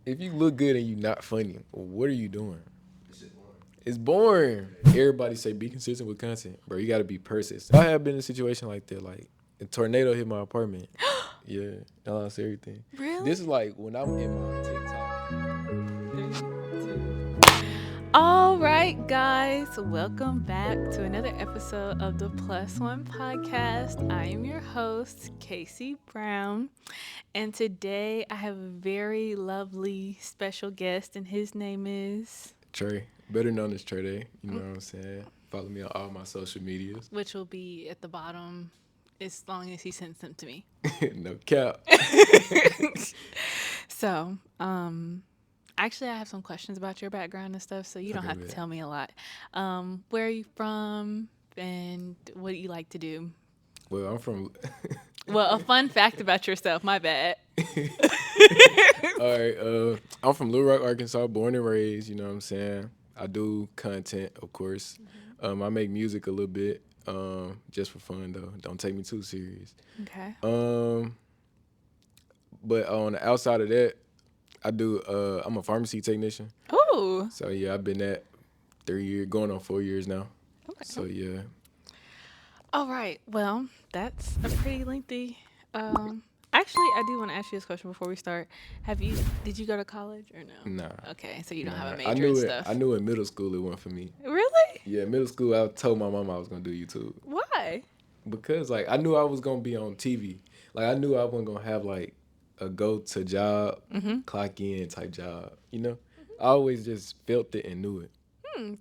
If you look good and you not funny, what are you doing? It's boring. Everybody say be consistent with content, bro. You gotta be persistent. I have been in a situation like that. Like a tornado hit my apartment. Yeah, I lost everything. Really? This is like when I'm in my TikTok. All right, guys, welcome back to another episode of the Plus One Podcast. I am your host, Casey Brown, and today I have a very lovely special guest, and his name is, Trey, better known as Trey Day. You know what I'm saying? Follow me on all my social medias. which will be at the bottom as long as he sends them to me. No cap. So, actually, I have some questions about your background and stuff, so you don't Okay, have to bet. tell me a lot. Where are you from, and what do you like to do? Well, I'm from. Well, a fun fact about yourself. My bad. All right. I'm from Little Rock, Arkansas, born and raised. You know what I'm saying? I do content, of course. I make music a little bit, just for fun though. Don't take me too serious. Okay. Um, but on the outside of that, I do. I'm a pharmacy technician. Ooh. So yeah, I've been at 3 years, going on 4 years now. Okay. So yeah, All right. Well, that's a pretty lengthy. Actually, I do want to ask you this question before we start. Did you go to college or no? nah, Okay, so you don't nah. have a I major and knew it. I stuff. knew in middle school it wasn't for me. Really? Yeah, middle school, I told my mom I was gonna do YouTube. Why? Because like I knew I was gonna be on TV. Like I knew I wasn't gonna have like a go to job, clock in type job. You know, I always just felt it and knew it.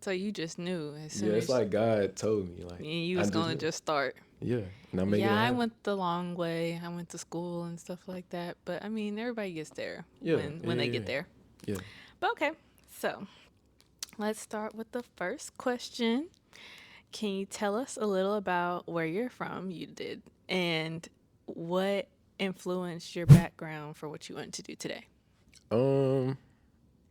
So you just knew as soon Yeah, it's as like God told me. Like you I was just gonna knew. just start. Yeah, and I make it Yeah, I happen. went the long way. I went to school and stuff like that. But I mean, everybody gets there Yeah, when yeah, they yeah, get there. yeah. But okay, so let's start with the first question. Can you tell us a little about where you're from? You did, and what influenced your background for what you want to do today? Um,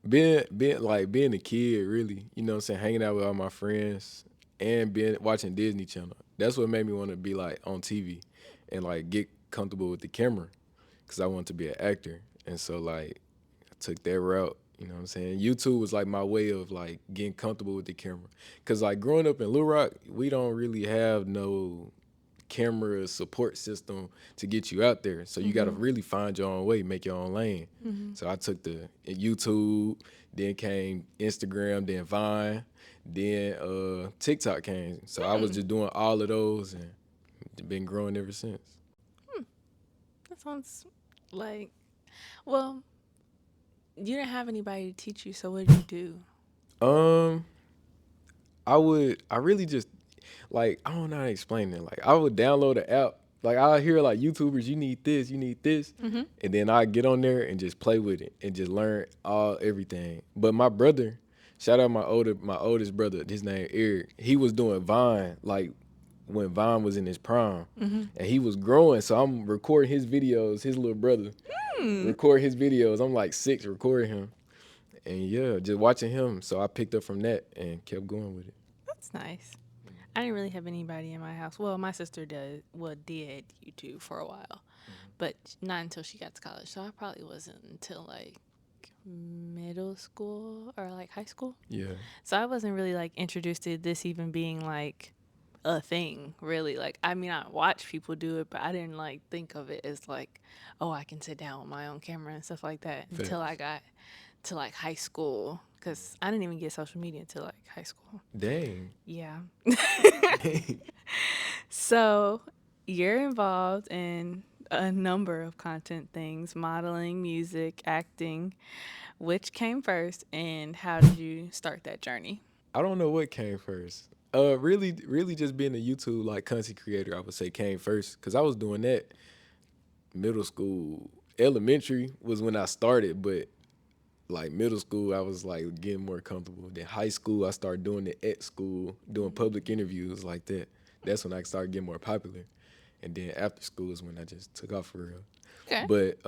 being a kid, really. You know what I'm saying? Hanging out with all my friends and being watching Disney Channel. That's what made me want to be like on TV and like get comfortable with the camera because I wanted to be an actor. And so like I took that route. You know what I'm saying? YouTube was like my way of like getting comfortable with the camera. Cause like growing up in Little Rock, we don't really have no camera support system to get you out there. So you got to really find your own way, make your own lane. So I took the YouTube, then came Instagram, then Vine, then TikTok came. So I was just doing all of those and been growing ever since. That sounds like, well, you didn't have anybody to teach you, so what did you do? Um, I really just like I don't know how to explain it. Like I would download the app. Like I hear like YouTubers, you need this, and then I get on there and just play with it and just learn everything. But my brother, shout out my oldest brother, his name Eric. He was doing Vine like when Vine was in his prime, and he was growing. So I'm recording his videos. His little brother record his videos. I'm like 6 recording him, and yeah, just watching him. So I picked up from that and kept going with it. That's nice. I didn't really have anybody in my house. Well, my sister did YouTube for a while, but not until she got to college. So I probably wasn't until like middle school or like high school. Yeah. So I wasn't really like introduced to this even being like a thing, really. Like, I mean, I watched people do it, but I didn't like think of it as like, oh, I can sit down with my own camera and stuff like that until I Facts. got to like high school. Cause I didn't even get social media until like high school. Dang. Yeah. So you're involved in a number of content things: modeling, music, acting. Which came first, and how did you start that journey? I don't know what came first. Really, just being a YouTube like content creator, I would say came first because I was doing that middle school. Elementary was when I started, but like middle school, I was like getting more comfortable. Then high school, I started doing it at school, doing public interviews like that. That's when I started getting more popular. And then after school is when I just took off for real. Okay. But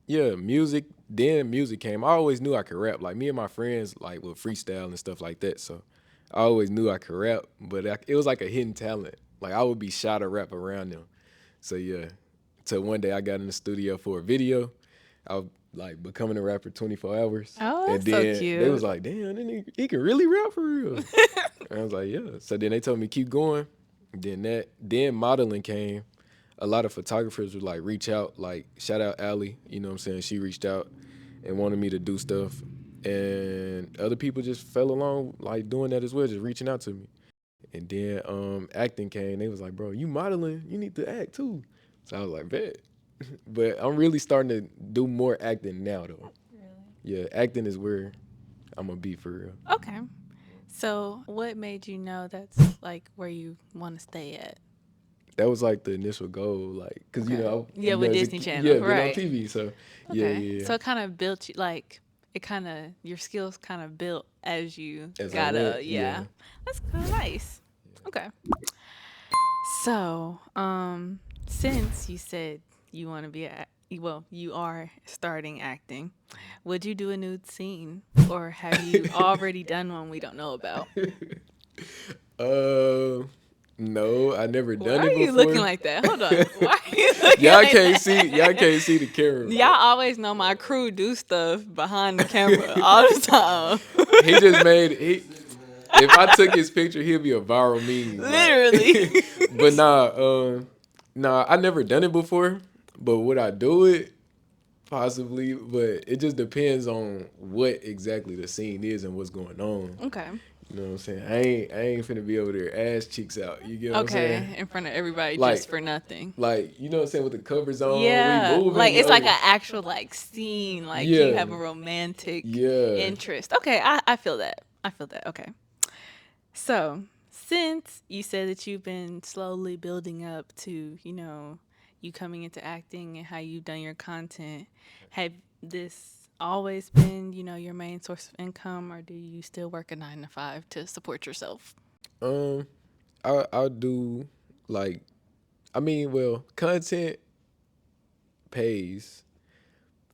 yeah, music. Then music came. I always knew I could rap. Like me and my friends, like would freestyle and stuff like that. So I always knew I could rap, but it was like a hidden talent. Like I would be shy to rap around them. So yeah, till one day I got in the studio for a video. like becoming a rapper 24 hours. Oh, And that's so then they was cute. like, damn, he can really rap for real. And I was like, yeah. So then they told me keep going. Then modeling came. A lot of photographers would like reach out, like shout out Allie, you know what I'm saying? She reached out and wanted me to do stuff. And other people just fell along like doing that as well, just reaching out to me. And then acting came. They was like, bro, you modeling, you need to act too. So I was like, bet. But I'm really starting to do more acting now though. Really? Yeah, acting is where I'm gonna be for real. Okay. So, what made you know that's like where you want to stay at? That was like the initial goal, like, cause Okay. Yeah, you know, with as a Disney yeah, Channel, been on right? TV, so yeah, Okay. yeah, yeah. So it kind of built you like it kind of your skills kind of built as you As I got went, yeah. yeah. That's kind of nice. Okay. So, since you said you want to be well, you are starting acting, would you do a nude scene or have you already done one we don't know about? Uh, no, I never Why done are it you looking before. like that? Hold on. Why are you looking like Y'all that? can't see the camera, Y'all but always know my crew do stuff behind the camera all the time. he just made he. If I took his picture, he'll be a viral meme. Literally. Like, but nah, I never done it before. But would I do it? Possibly, but it just depends on what exactly the scene is and what's going on. Okay. You know what I'm saying? I ain't finna be over there ass cheeks out. You get what I'm saying? Okay. In front of everybody Like, just for nothing. you know what I'm saying, with the covers on, we Yeah. moving. Like it's like Yo, an actual like scene. Like you yeah, have a romantic yeah. interest. Okay, I feel that. I feel that. Okay. So since you said that you've been slowly building up to, you coming into acting and how you've done your content, have this always been, your main source of income, or do you still work a 9 to 5 to support yourself? Um, I'll do like, I mean, well, content pays,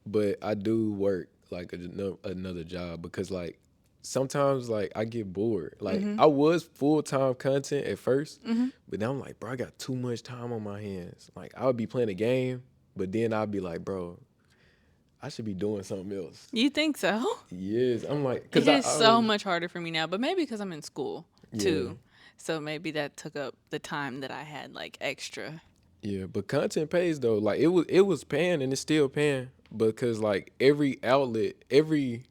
but I do work like another job because like sometimes like I get bored. Like Mm-hmm. I was full-time content at first, Mm-hmm. but now I'm like, bro, I got too much time on my hands. Like I would be playing a game, but then I'd be like, bro, I should be doing something else. You think so? Yes, I'm like, It cause I is so always, much harder for me now, but maybe because I'm in school yeah, too. So maybe that took up the time that I had like extra. yeah. But content pays though. Like it was paying and it's still paying because like every outlet, every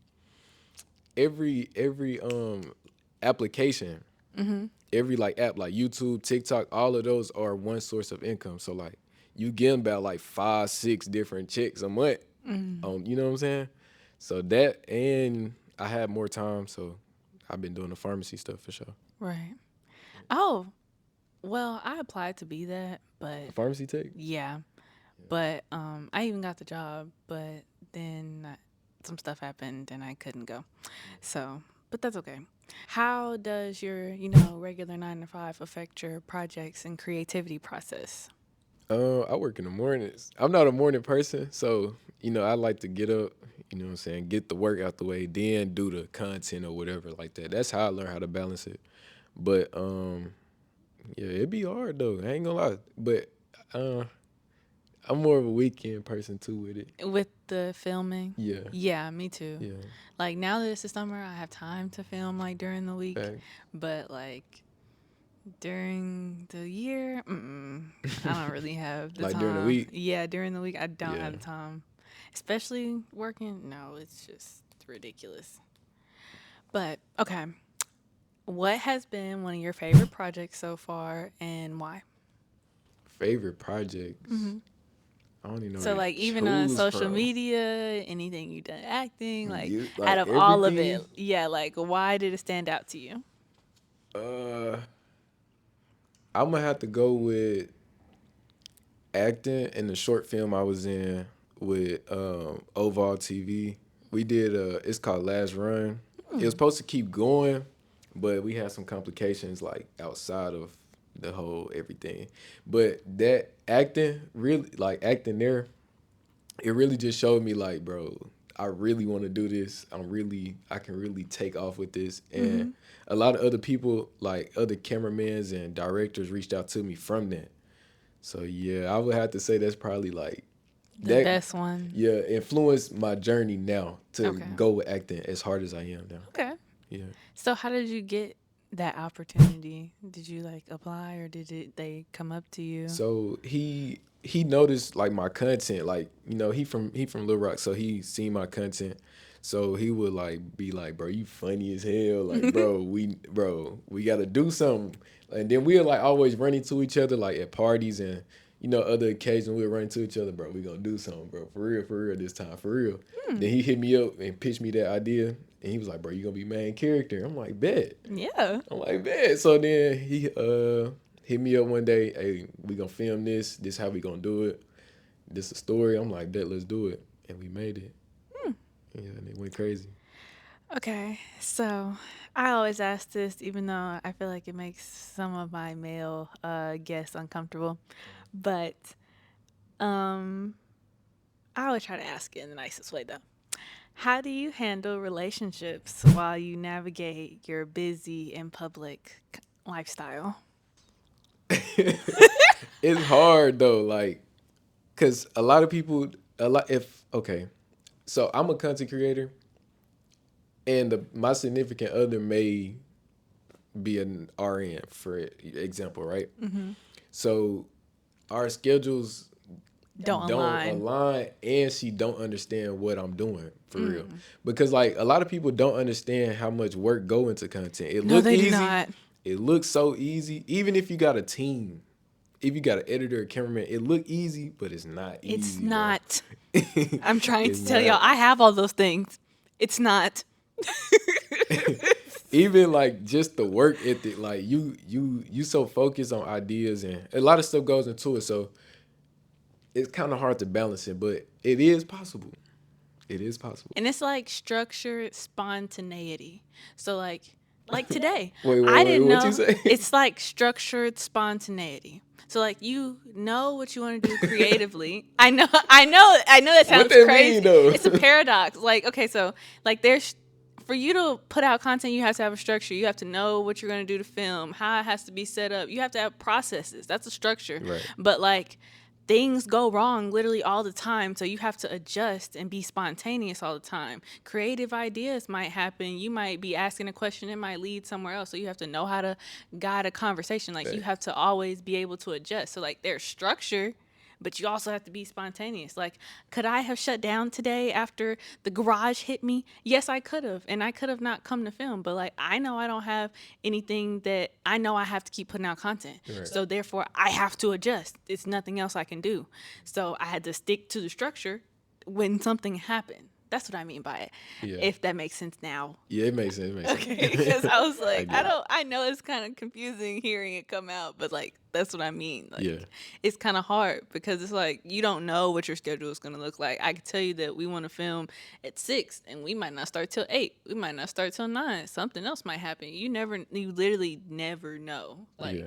application, Mm-hmm. every like app like YouTube, TikTok, all of those are one source of income. So like you getting about like 5, 6 different checks a month Mm. on, you know what I'm saying? So that, and I had more time, so I've been doing the pharmacy stuff for sure. Right. Oh, well, I applied to be that, but Pharmacy tech? yeah. But I even got the job, but then some stuff happened and I couldn't go. So, but that's okay. How does your, regular 9 to 5 affect your projects and creativity process? I work in the mornings. I'm not a morning person, so I like to get up, you know what I'm saying, get the work out the way, then do the content or whatever like that. That's how I learn how to balance it. But yeah, it'd be hard though. I ain't gonna lie. But uh, I'm more of a weekend person too with it. With the filming? Yeah, Yeah, me too. yeah. Like now that it's the summer, I have time to film like during the week, Fact. but like during the year, I don't really have the Like during the time. week. Yeah, during the week, I don't have Yeah. the time. Especially working. No, it's just ridiculous. But okay, what has been one of your favorite projects so far and why? Favorite projects. Hmm. I don't even know So, where to like, even on choose social from. media, anything you've done acting, like, You out like of all of it, everything. yeah, like, why did it stand out to you? Uh, I'm gonna have to go with acting in the short film I was in with Oval TV. We did it's called Last Run. It was Hmm. supposed to keep going, but we had some complications like outside of the whole everything. But that acting really like acting there, it really just showed me like, bro, I really want to do this. I can really take off with this. And Hmm. a lot of other people, like other cameramans and directors reached out to me from that. So yeah, I would have to say that's probably like The That best one. yeah influenced my journey now to Okay. go with acting as hard as I am now. Okay. Yeah. So how did you get that opportunity? Did you like apply or they come up to you? So he noticed like my content, like he from Little Rock, so he seen my content. So he would like be like, bro, you funny as hell, like bro, we gotta do something. And then we'll like always run into each other like at parties and other occasions we'll run into each other, bro. We gonna do something, bro, for real this time, for real. Then he hit me up and pitched me that idea, and he was like, bro, you gonna be main character. I'm like, bet. Yeah. I'm like, man. So then he hit me up one day. Hey, we gonna film this. This how we gonna do it. This a story. I'm like, bet, let's do it. And we made it. Yeah, and it went crazy. Okay. So I always ask this, even though I feel like it makes some of my male guests uncomfortable. But um, I always try to ask it in the nicest way, though. How do you handle relationships while you navigate your busy and public lifestyle? It's hard though, like, cause a lot of people, a lot if okay, so I'm a content creator, and my significant other may be an RN for example, right? So our schedules Don't don't align. align, and she don't understand what I'm doing for real, because like a lot of people don't understand how much work go into content. It No, look they do easy, not. it looks so easy. Even if you got a team, if you got an editor, a cameraman, it look easy, but it's not easy. It's bro. not. I'm trying It's to tell not. y'all, I have all those things. It's not. Even like just the work ethic, like you so focused on ideas, and a lot of stuff goes into it, so it's kind of hard to balance it, but it is possible. It is possible. And it's like structured spontaneity. So like today, Wait, I didn't what you know. say? It's like structured spontaneity. So like you know what you want to do creatively. I know that What sounds that crazy. mean though? It's a paradox. Like okay, so like there's for you to put out content, you have to have a structure. You have to know what you're going to do to film, how it has to be set up. You have to have processes. That's a structure. Right. But like things go wrong literally all the time, so you have to adjust and be spontaneous all the time. Creative ideas might happen. You might be asking a question, it might lead somewhere else, so you have to know how to guide a conversation. Like you have to always be able to adjust. So like there's structure, but you also have to be spontaneous. Like, could I have shut down today after the garage hit me? Yes, I could have. And I could have not come to film. But, like, I know I don't have anything that I know I have to keep putting out content. Right. So, therefore, I have to adjust. It's nothing else I can do. So, I had to stick to the structure when something happened. That's what I mean by it. Yeah. If that makes sense now. Yeah, it makes sense. It makes Okay, sense. because I was like, get it. I know it's kind of confusing hearing it come out, but like that's what I mean. Like, Yeah. it's kind of hard because it's like you don't know what your schedule is going to look like. I can tell you that we want to film at 6, and we might not start till 8. We might not start till 9. Something else might happen. You literally never know. Like, Yeah.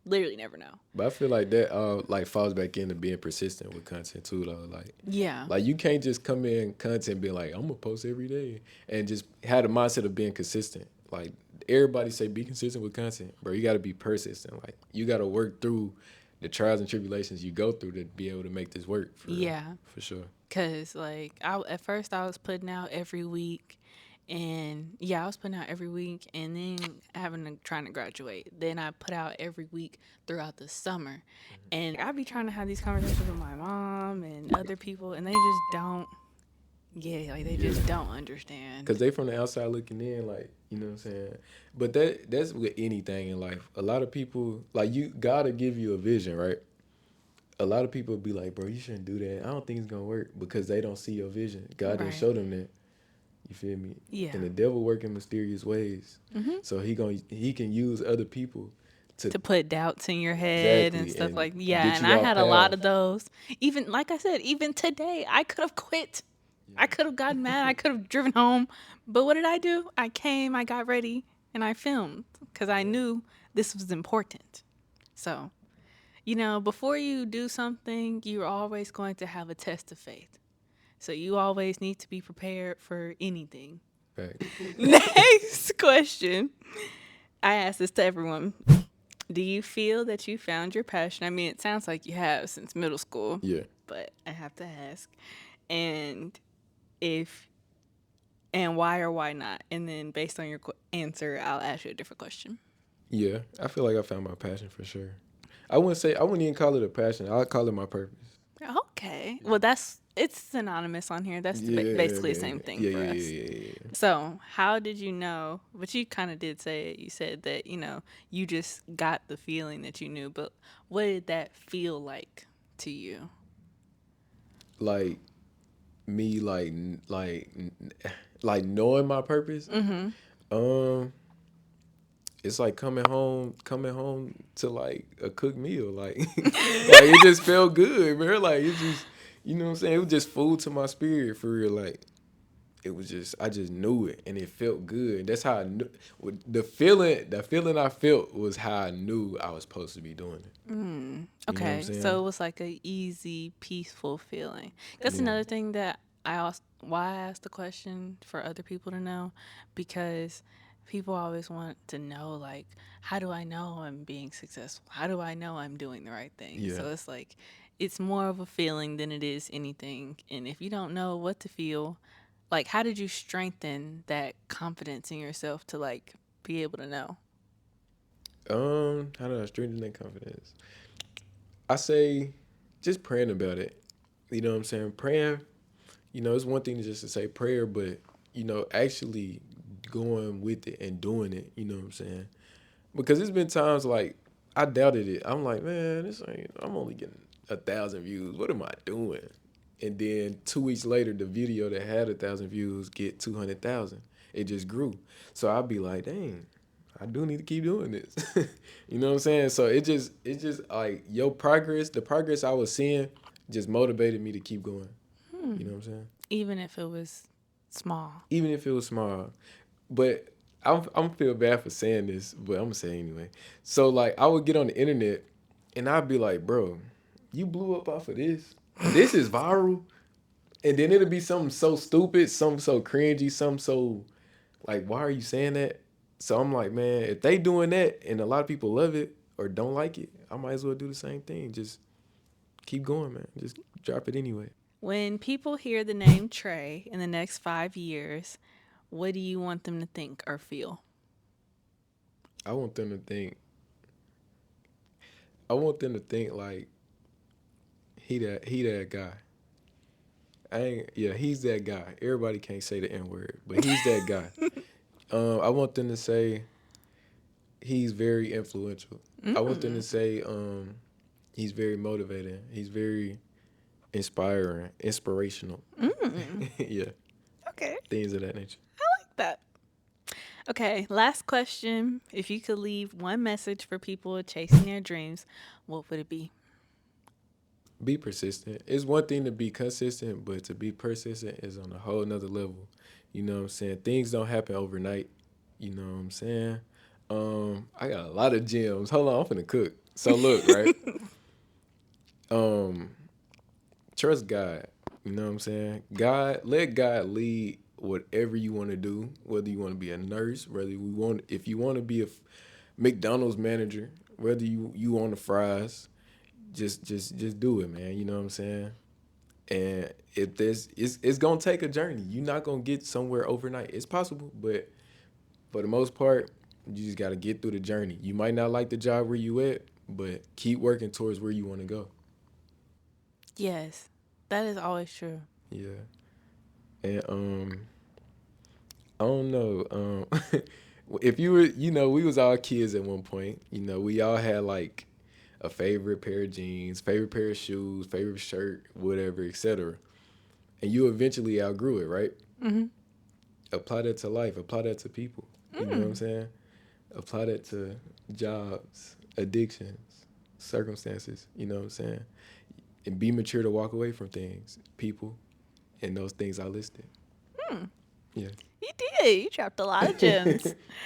literally never know. But I feel like that like falls back into being persistent with content too though. Yeah. Like you can't just come in content being like, I'm gonna post every day and just have the mindset of being consistent. Like everybody say be consistent with content, bro. You gotta be persistent. Like you gotta work through the trials and tribulations you go through to be able to make this work for real, Yeah. for sure. Cause like at first I was putting out every week, and yeah, I was putting out every week, and then trying to graduate. Then I put out every week throughout the summer, and I be trying to have these conversations with my mom and other people, and they just don't get it. Like they just don't understand. Cause they from the outside looking in, like, you know what I'm saying? But that's with anything in life. A lot of people, like, you gotta give you a vision, right? A lot of people be like, bro, you shouldn't do that. I don't think it's gonna work because they don't see your vision. God didn't Right. show them that. You feel me? Yeah. And the devil work in mysterious ways. Mm-hmm. So he can use other people To put doubts in your head and Exactly, stuff and like yeah, get and you I off had a lot path. of those. Even like I said, even today, I could have quit. I could have gotten mad. I could have driven home. But what did I do? I came, I got ready, and I filmed because I knew this was important. So, before you do something, you're always going to have a test of faith. So you always need to be prepared for anything. Right. Next question. I ask this to everyone. Do you feel that you found your passion? I mean, it sounds like you have since middle school. Yeah. but I have to ask. And if and why or why not? And then based on your answer, I'll ask you a different question. Yeah, I feel like I found my passion for sure. I wouldn't even call it a passion. I'd call it my purpose. Okay. Well, that's it's synonymous on here. That's Yeah, basically the okay. same thing Yeah, for yeah, us. yeah, yeah, yeah. So, how did you know? But you kind of did say it. You said that, you just got the feeling that you knew, but what did that feel like to you? Like me, like knowing my purpose. Mm-hmm. Um, it's like coming home to like a cooked meal. Like, like it just felt good, man. Like it just, you know what I'm saying? It was just food to my spirit for real. Like it was just, I just knew it, and it felt good. That's how I knew. The feeling I felt was how I knew I was supposed to be doing it. You know what I'm Okay, saying? so it was like a easy, peaceful feeling. That's Yeah. another thing that I also why I asked the question for other people to know, because people always want to know, like, how do I know I'm being successful? How do I know I'm doing the right thing? Yeah. So it's like it's more of a feeling than it is anything. And if you don't know what to feel, like, how did you strengthen that confidence in yourself to like be able to know? How do I strengthen that confidence? I say just praying about it. You know what I'm saying? Praying, it's one thing to just to say prayer, but actually going with it and doing it, you know what I'm saying? Because it's been times like I doubted it. I'm like, man, this ain't I'm only getting 1,000 views. What am I doing? And then 2 weeks later, the video that had 1,000 views get 200,000. It just grew. So I'd be like, dang, I do need to keep doing this. You know what I'm saying? So it just like your progress, the progress I was seeing, just motivated me to keep going. You know what I'm saying? Even if it was small. Even if it was small. But I'm feel bad for saying this, but I'm gonna say it anyway. So like I would get on the internet and I'd be like, bro, you blew up off of this. This is viral. And then it'll be something so stupid, something so cringy, something so like, why are you saying that? So I'm like, man, if they doing that and a lot of people love it or don't like it, I might as well do the same thing. Just keep going, man. Just drop it anyway. When people hear the name Trey in the next 5 years, what do you want them to think or feel? I want them to think. I want them to think like he that guy. I ain't. Yeah, he's that guy. Everybody can't say the N word, but he's that guy. I want them to say he's very influential. I want them to Mm, say he's very motivating. He's very inspiring, inspirational. mm. Yeah, Okay, things of that nature. like that. Okay, last question. If you could leave one message for people chasing their dreams, what would it be? Be persistent. It's one thing to be consistent, but to be persistent is on a whole nother level. You know what I'm saying? Things don't happen overnight. You know what I'm saying? I got a lot of gems. Hold on, I'm finna cook. So look, right? Um, trust God. You know what I'm saying? Let God lead whatever you want to do. Whether you want to be a nurse, if you want to be a McDonald's manager, whether you want the fries, just do it, man. You know what I'm saying? And if there's it's gonna take a journey. You're not gonna get somewhere overnight. It's possible, but for the most part, you just gotta get through the journey. You might not like the job where you at, but keep working towards where you want to go. Yes, that is always true. Yeah. And I don't know. If you were, we was all kids at one point. We all had like a favorite pair of jeans, favorite pair of shoes, favorite shirt, whatever, etc. And you eventually outgrew it, right? Hmm. Apply that to life. Apply that to people. You know what I'm Mm. saying? Apply that to jobs, addictions, circumstances. You know what I'm saying? And be mature to walk away from things, people, and those things I listed. Mm. Yeah. You did. You dropped a lot of gems.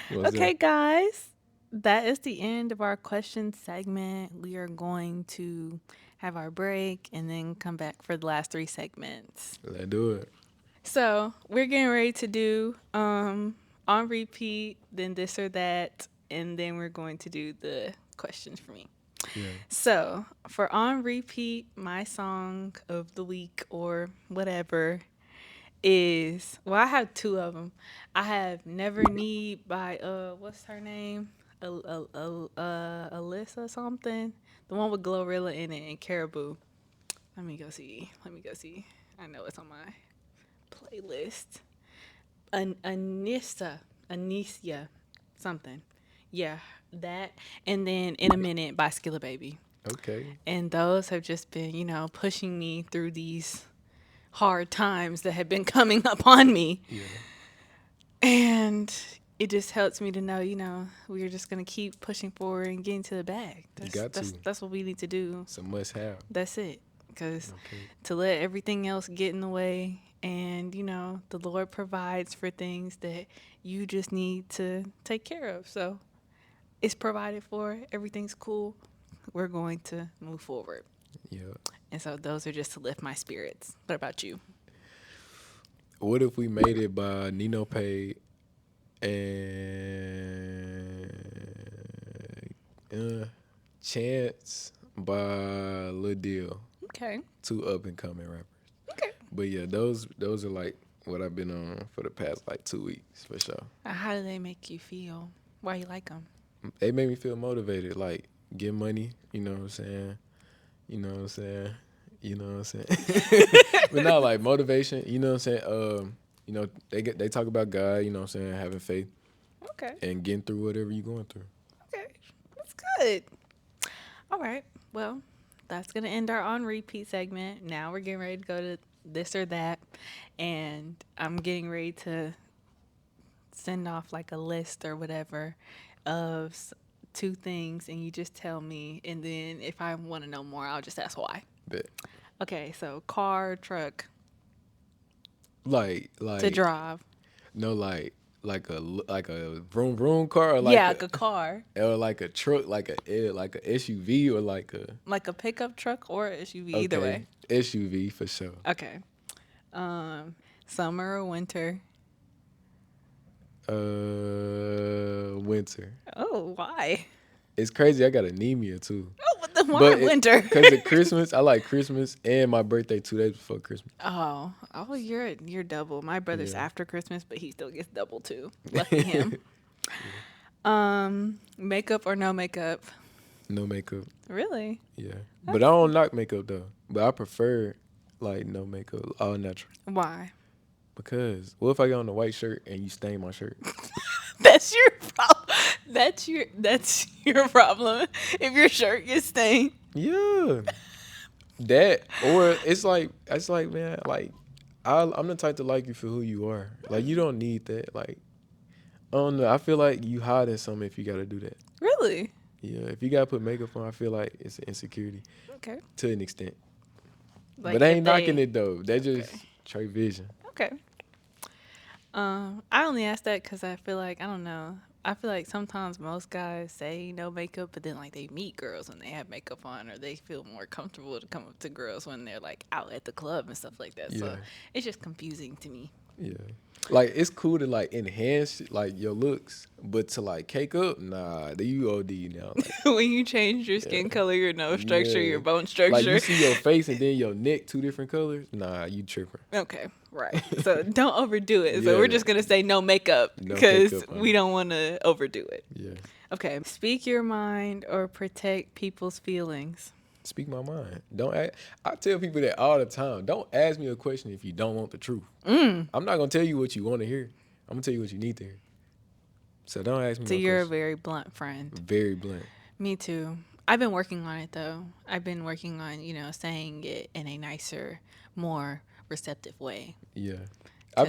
What's that? Okay, guys, that is the end of our question segment. We are going to have our break and then come back for the last three segments. Let's do it. So we're getting ready to do on repeat, then this or that, and then we're going to do the questions for me. Yeah. So, for on repeat, my song of the week or whatever is, well, I have two of them. I have Never Need by what's her name? Alyssa something. The one with Glorilla in it and Caribou. Let me go see. Let me go see. I know it's on my playlist. Anicia, something. Yeah, that. And then In a Minute by Skilla Baby. Okay. And those have just been, pushing me through these hard times that have been coming upon me. Yeah. And it just helps me to know, we're just gonna keep pushing forward and getting to the bag. You That's got that's to. that's what we need to do. It's a must have. That's it. Because Okay. to let everything else get in the way, and the Lord provides for things that you just need to take care of. So it's provided for. Everything's cool. We're going to move forward. Yeah. And so those are just to lift my spirits. What about you? What if we made it by Nino Pay and Chance by Lil Deal? Okay. Two up and coming rappers. Okay. But yeah, those are like what I've been on for the past like 2 weeks for sure. How do they make you feel? Why you like them? They make me feel motivated. Like get money. You know what I'm saying? You know what I'm saying? You know what I'm saying? But not like motivation. You know what I'm saying? They talk about God. You know what I'm saying? Having faith Okay. and getting through whatever you're going through. Okay. That's good. All right. Well, that's going to end our on repeat segment. Now we're getting ready to go to this or that. And I'm getting ready to send off like a list or whatever of two things. And you just tell me. And then if I want to know more, I'll just ask why. But Okay. So car, truck like to like drive. no like a vroom vroom car or Yeah, like a car. like a truck like a SUV or like a Like a pickup truck or SUV. Either okay way. SUV for sure. Okay. Summer or winter? Winter. Oh, why? It's crazy. I got anemia too. Oh, but then why But winter? because of Christmas, I like Christmas and my birthday 2 days before Christmas. Oh, you're double. My brother's Yeah. after Christmas, but he still gets double too. Lucky him. Makeup or no makeup? No makeup. Really? Yeah. But I don't knock makeup though. But I prefer like no makeup, all natural. Why? Because what if I get on a white shirt and you stain my shirt? That's your problem. That's your problem. If your shirt gets stained. Yeah. That or it's like man, like I'm the type to like you for who you are. Like you don't need that. Like I don't know. I feel like you hiding something if you gotta do that. Really? Yeah. If you gotta put makeup on, I feel like it's an insecurity Okay. to an extent. Like But I if ain't knocking they. it though. That just Okay. Trey vision. Okay. I only ask that because I feel like I don't know. I feel like sometimes most guys say no makeup, but then like they meet girls when they have makeup on, or they feel more comfortable to come up to girls when they're like out at the club and stuff like that. Yeah. So it's just confusing to me. Yeah. Like it's cool to like enhance like your looks, but to like cake up, nah, you OD now. Like When you change your yeah. skin color, your nose structure, Yeah. your bone Like you structure. see your face and then your neck two different colors. Nah, you tripping. Okay, right. So don't overdo it. So we're Yeah. just gonna say no makeup No because makeup on we it. don't want to overdo it. Yeah. Okay. Speak your mind or protect people's feelings. Speak my mind. Don't ask, I tell people that all the time. Don't ask me a question if you don't want the truth. I'm not gonna tell you what you want to hear. I'm gonna tell you what you need to hear. So don't ask me So no you're a question. very blunt friend. Very blunt. Me too. I've been working on it though. I've been working on, saying it in a nicer, more receptive way. Yeah. Cause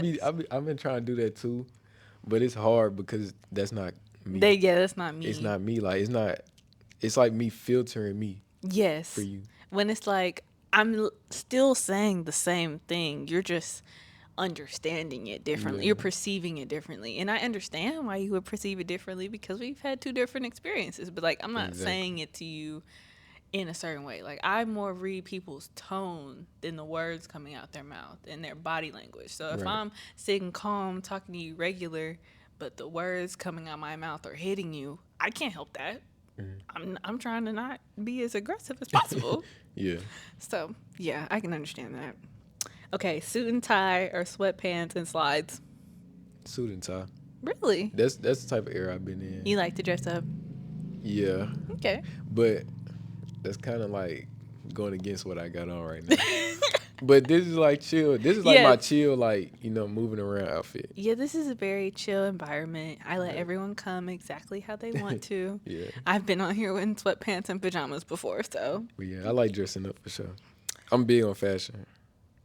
I've been trying to do that too, but it's hard because that's not me. that's not It's me. not me. Like it's not. It's like me filtering me for Yes. you. When it's like still saying the same thing, you're just understanding it differently. You're Yeah. perceiving it differently. And I understand why you would perceive it differently because we've had two different experiences. But like I'm not Exactly. saying it to you in a certain way. Like I more read people's tone than the words coming out their mouth and their body language. So if Right. I'm sitting calm talking to you regular, but the words coming out my mouth are hitting you, I can't help that. I'm trying to not be as aggressive as possible. Yeah, So yeah, I can understand that. Okay, suit and tie or sweatpants and slides. suit and tie. Really? That's the type of era I've been You in. like to dress up? Yeah, Okay. but that's kind of like going against what I got on right now. But this is like chill. This is like my Yes. chill, like moving around outfit. Yeah, this is a very chill environment. I let Right. everyone come exactly how they want to. Yeah, I've been on here in sweatpants and pajamas before, so but yeah, I like dressing up for sure. I'm big on fashion.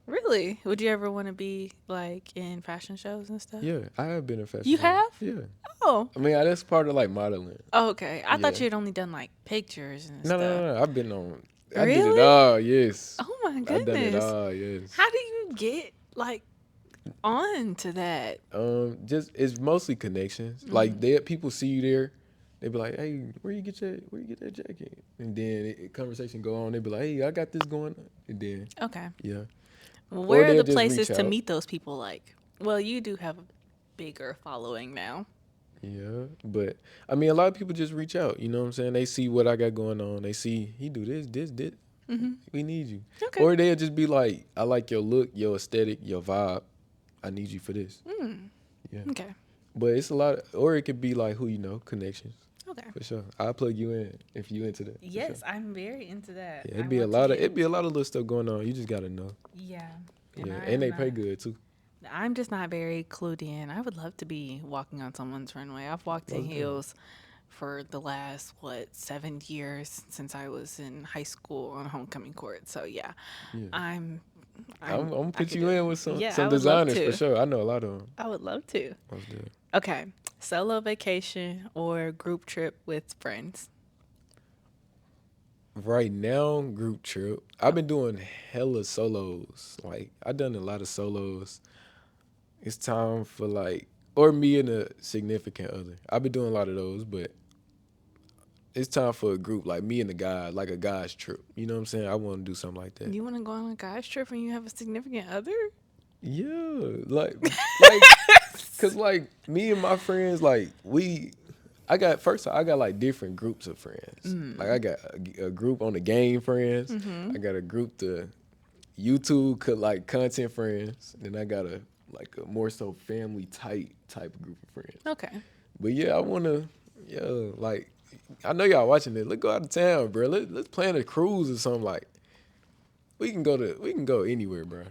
really, would you ever want to be like in fashion shows and stuff? Yeah, I have been in fashion You shows. have? Yeah, Oh. I mean that's part of like modeling. Oh, okay. I thought Yeah. you'd only done like pictures and No, no, stuff. no, no. I've been on. I did it Really? all. Yes, Oh my I done it goodness. all. Yes. How do you get like on to that? Just it's mostly connections. Like people see you there, they be like, "Hey, where you get that jacket?" And then conversation go on. They be like, "Hey, I got this going," on. And then Okay. yeah, Well, or where are they'll the just reach places to out. meet those people like? Well, you do have a bigger following now. Yeah, but I mean, a lot of people just reach out. You know what I'm saying? They see what I got going on. They see he do this. We need you. Okay. Or they'll just be like, "I like your look, your aesthetic, your vibe. I need you for this." Yeah. Okay. But it's a lot, or it could be like who you know, connections Okay. for sure. I'll plug you in if you into that. For sure. Yes, I'm very into that. Yeah, I want to it'd be a lot of little stuff going on. You just gotta know. Yeah. Yeah, I and they am pay not. good too. I'm just not very clued in. I would love to be walking on someone's runway. I've walked in Most definitely. heels for the last 7 years since I was in high school on homecoming court. So yeah, Yeah, I'm. I'm gonna I put could you do it. in with Yeah, some I would love designers for to. sure. I know a lot of them. I would love to. Most definitely. Okay, solo vacation or group trip with friends. Right now, group trip. I've been doing hella solos. Like I done a lot of solos. It's time for like, or me and a significant other. I've been doing a lot of those, but it's time for a group like me and the guy, like a guy's trip. You know what I'm saying? I want to do something like that. You want to go on a guys trip and you have a significant other? Yeah, cause like me and my friends, like I got like different groups of friends. Like I got a group on the game friends. I got a group to YouTube like content friends. Then I got a more so family type group of friends. Okay. But yeah, I wanna like I know y'all watching this. Let's go out of town, bro. Let's plan a cruise or something like. We can go anywhere, bro.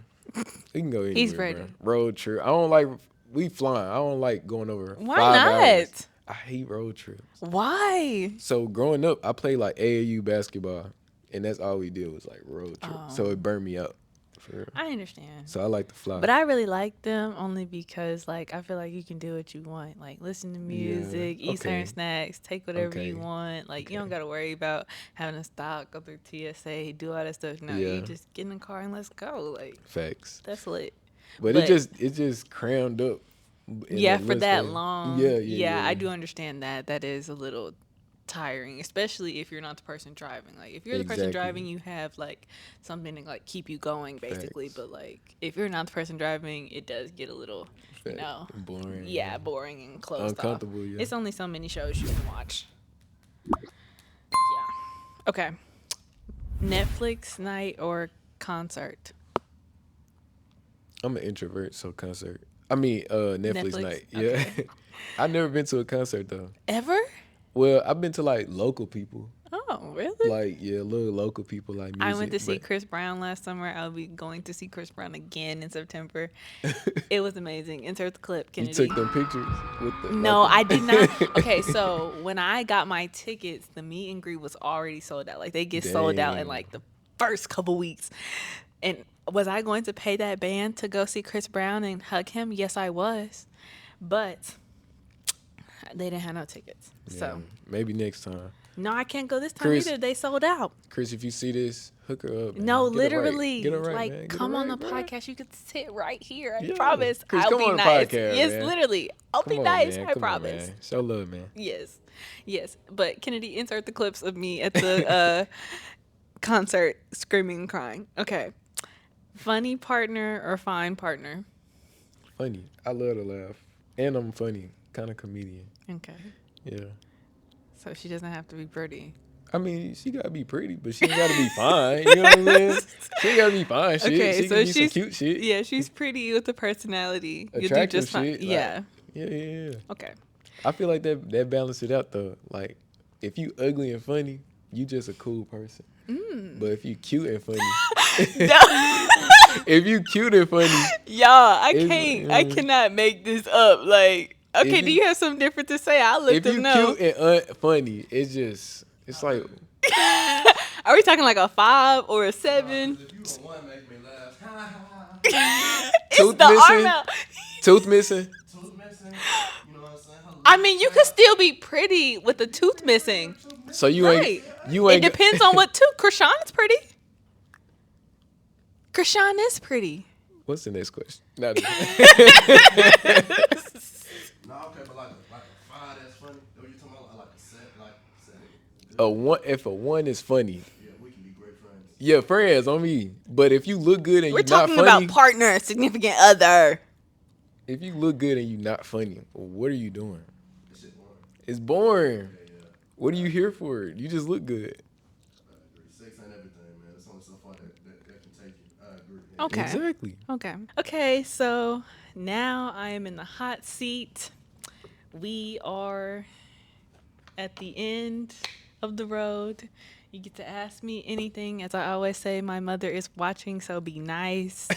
We can go anywhere, He's ready. bro. Road trip. I don't like we flying. I don't like going over Why 5 hours. not? I hate road trips. Why? So growing up, I played like AAU basketball, and that's all we did was like road trips. So it burned me out. For real. I understand. So I like to fly. But I really like them only because like I feel like you can do what you want. Like listen to music, eat certain okay. snacks, take whatever you Okay. want. Like you don't gotta worry about having to stop, go through TSA, do all that stuff. No, Yeah. you just get in the car and let's go. Like Facts. that's lit. But But- it just crammed up. in Yeah, that for little that space. long. Yeah. I do understand that. That is a little tiring, especially if you're not the person driving. Like if you're the person Exactly. driving, you have like something to like keep you going basically. Facts. But like if you're not the person driving, it does get a little, you know, boring. yeah, boring and closed off. Uncomfortable. Yeah. It's only so many shows you can watch. Yeah. Okay. Netflix night or concert? I'm an introvert, so concert. I mean, Netflix night. Yeah. Okay. I've never been to a concert though. Ever? Well, I've been to like local people, Oh, really? like little local people like music. I went to see but- Chris Brown last summer. I'll be going to see Chris Brown again in September. It was amazing. Insert the clip, You Kennedy. took them pictures with the. No, like the- I did not. Okay, so when I got my tickets, the meet and greet was already sold out. Like they get sold out in Dang. like the first couple weeks. And was I going to pay that band to go see Chris Brown and hug him? Yes, I was. But they didn't have no tickets. Yeah, So maybe next time, no, I can't go this time Chris- either. They sold out. Chris. If you see this, hook her up. Man. No, Get it right. literally. Get it right, like, man. Get it come on the right, bruh. podcast. You could sit right here. I Yeah. promise. Chris, I'll come be on the nice. podcast, Yes, man. literally. I'll be Come on, nice. man. I Come on, promise. man. Show love, man. Yes. Yes. But Kennedy, insert the clips of me at the concert screaming and crying. Okay. Funny partner or fine partner? Funny. I love to laugh, and I'm funny. Kind of comedian. Okay. Yeah. So she doesn't have to be pretty. I mean, she gotta be pretty, but she ain't gotta be fine. You know what I'm saying? She ain't gotta be fine shit. Okay, She can so be some cute shit, she's pretty with the personality. You'll do attractive just fine. shit. Like, Yeah. yeah, yeah, yeah. Okay. I feel like that balance it out though. Like, if you ugly and funny, you just a cool person. But if you cute and funny, No. if you cute and funny, Y'all, I it's, cannot make this up. Like, if okay, do you you have something different to say? I'll let if them you know. cute and funny, it's like Are we talking like a 5 or a 7? If you a one, make me laugh. It's tooth the arm missing, out. tooth missing. Tooth missing. You know what I'm saying? Her I lips mean, you could fat. still be pretty with the tooth missing. So Right. you It ain't depends on what tooth. Krishan is pretty. Krishan is pretty. What's the next question? No, No, okay, but like a five that's funny. What you talking about? Like a set, like set. a one if a one is funny, Yeah, we can be great friends. yeah, friends on me. But if you look good and We're you not talking funny, about partner, significant other. if you look good and you not funny, what are you doing? This shit boring. It's boring. Yeah. What are you here for? You just look good. I agree. Sex ain't everything, man. There's only so far that can take you. I agree. Okay. Exactly. Okay. Okay, so now I am in the hot seat. We are at the end of the road. You get to ask me anything. As I always say, my mother is watching, so be nice.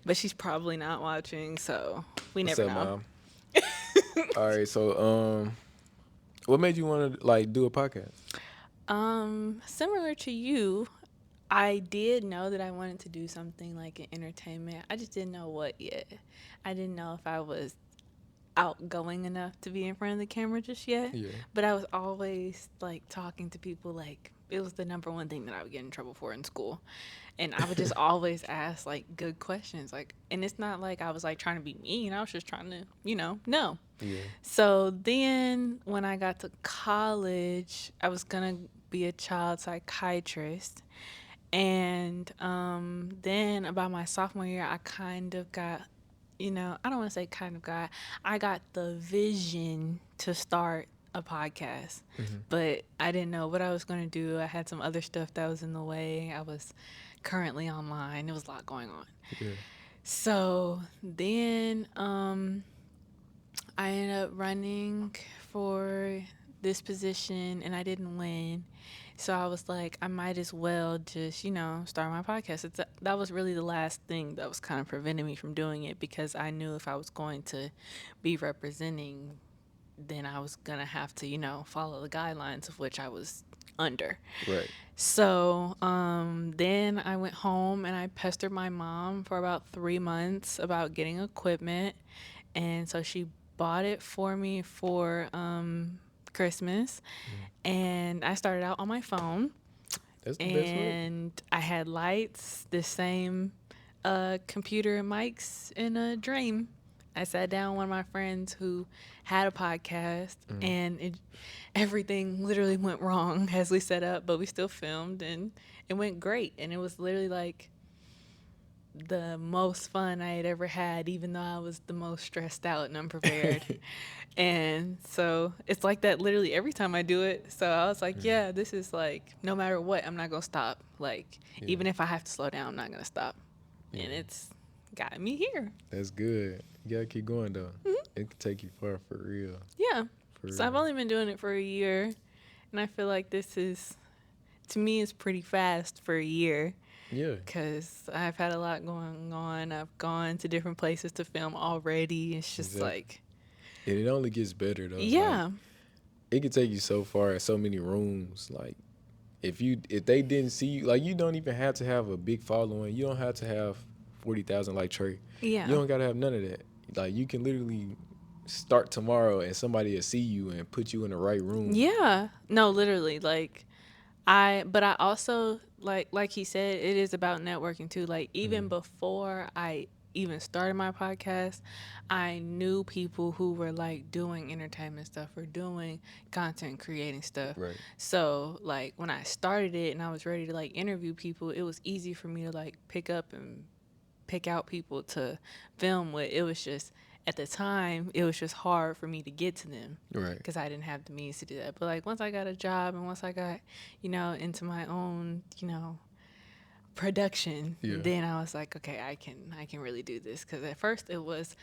But she's probably not watching, so we What's never up, know. Mom? All right, so what made you want to like do a podcast? Similar to you, I did know that I wanted to do something like in entertainment. I just didn't know what yet. I didn't know if I was outgoing enough to be in front of the camera just yet. Yeah. But I was always like talking to people. Like, it was the number one thing that I would get in trouble for in school. And I would just always ask like good questions. Like, and it's not like I was like trying to be mean. I was just trying to, know. Yeah. So then when I got to college, I was going to be a child psychiatrist. And then about my sophomore year, I kind of got, I don't want to say kind of got, I got the vision to start a podcast, but I didn't know what I was going to do. I had some other stuff that was in the way. I was currently online. There was a lot going on. Yeah. So then I ended up running for this position and I didn't win. So I was like, I might as well just, start my podcast. That was really the last thing that was kind of preventing me from doing it because I knew if I was going to be representing, then I was going to have to, follow the guidelines of which I was under. Right. So then I went home and I pestered my mom for about 3 months about getting equipment. And so she bought it for me for Christmas. And I started out on my phone. That's the best way. And I had lights, the same computer and mics in a dream. I sat down with one of my friends who had a podcast, and everything literally went wrong as we set up, but we still filmed, and it went great. And it was literally like the most fun I had ever had, even though I was the most stressed out and unprepared. And so it's like that literally every time I do it. So I was like, yeah, this is like, no matter what, I'm not going to stop. Like, even if I have to slow down, I'm not going to stop. Yeah. And it's got me here. That's good. You gotta keep going though. It can take you far for real. Yeah. For So I've real. only been doing it for a year. And I feel like this is, to me, is pretty fast for a year. Yeah. Because I've had a lot going on. I've gone to different places to film already. It's just Exactly. like, And it only gets better though. yeah. Like, it can take you so far in so many rooms. Like if they didn't see you, like you don't even have to have a big following. You don't have to have 40,000 like Trey. Yeah. You don't gotta have none of that. Like you can literally start tomorrow and somebody will see you and put you in the right room. Yeah. No, literally. Like, but I also, like he said, it is about networking too. Like, even before I even started my podcast, I knew people who were like doing entertainment stuff or doing content creating stuff. Right. So like when I started it and I was ready to like interview people, it was easy for me to like pick up and pick out people to film with. It was just at the time, it was just hard for me to get to them Right. because I didn't have the means to do that. But like once I got a job and once I got, into my own, production, Yeah. then I was like, okay, I can really do this. Because at first it was,